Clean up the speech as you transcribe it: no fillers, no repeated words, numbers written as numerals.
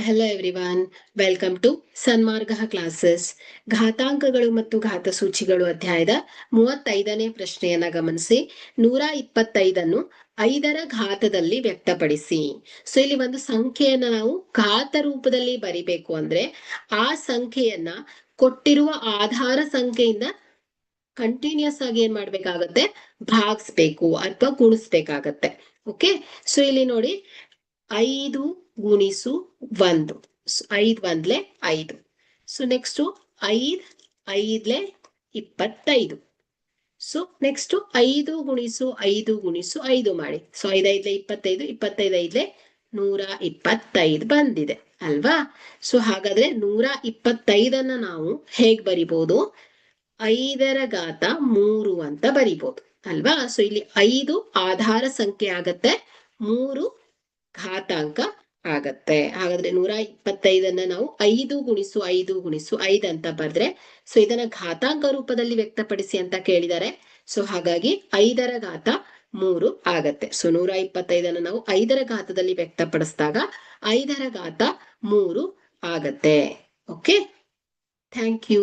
Hello everyone, welcome to Sanmarga classes. ಘಾತಾಂಕಗಳು ಮತ್ತು ಘಾತಸೂಚಿಗಳು ಅಧ್ಯಾಯದ 35ನೇ ಪ್ರಶ್ನೆಯನ್ನ ಗಮನಿಸಿ. 125 5ರ ಘಾತದಲ್ಲಿ ವ್ಯಕ್ತಪಡಿಸಿ. ಸೊ ಇಲ್ಲಿ ಒಂದು ಸಂಖ್ಯೆಯನ್ನ ನಾವು ಘಾತ ರೂಪದಲ್ಲಿ ಬರಿಬೇಕು ಅಂದ್ರೆ ಆ ಸಂಖ್ಯೆಯನ್ನ ಕೊಟ್ಟಿರುವ ಆಧಾರ ಸಂಖ್ಯೆಯಿಂದ ಕಂಟಿನ್ಯೂಸ್ ಆಗಿ ಏನ್ ಮಾಡ್ಬೇಕಾಗತ್ತೆ, ಭಾಗಿಸ್ಬೇಕು ಅಥವಾ ಗುಣಿಸ್ಬೇಕಾಗತ್ತೆ. ಓಕೆ, ಸೊ ಇಲ್ಲಿ ನೋಡಿ 5 ಗುಣಿಸು 1, 5 1 5. So next 5 5 25. ಸೊ ನೆಕ್ಸ್ಟ್ 5 ಗುಣಿಸು 5 ಗುಣಿಸು 5 ಮಾಡಿ. ಸೊ 5 5 25, 25 125 ಬಂದಿದೆ ಅಲ್ವಾ. ಸೊ ಹಾಗಾದ್ರೆ 125 ನಾವು ಹೇಗ್ ಬರಿಬಹುದು? 5ರ ಘಾತ 3 ಅಂತ ಬರಿಬಹುದು ಅಲ್ವಾ. ಸೊ ಇಲ್ಲಿ 5 ಆಧಾರ ಸಂಖ್ಯೆ ಆಗತ್ತೆ, 3 ಘಾತಾಂಕ ಆಗತ್ತೆ. ಹಾಗಾದ್ರೆ 125 ನಾವು 5 ಗುಣಿಸು 5 ಗುಣಿಸು 5 ಅಂತ ಬರ್ದ್ರೆ, ಸೊ ಇದನ್ನ ಘಾತಾಂಕ ರೂಪದಲ್ಲಿ ವ್ಯಕ್ತಪಡಿಸಿ ಅಂತ ಕೇಳಿದ್ದಾರೆ. ಸೊ ಹಾಗಾಗಿ 5ರ ಘಾತ 3 ಆಗತ್ತೆ. ಸೊ 125 ನಾವು 5ರ ಘಾತದಲ್ಲಿ ವ್ಯಕ್ತಪಡಿಸಿದಾಗ 5ರ ಘಾತ 3 ಆಗತ್ತೆ. Okay, thank you.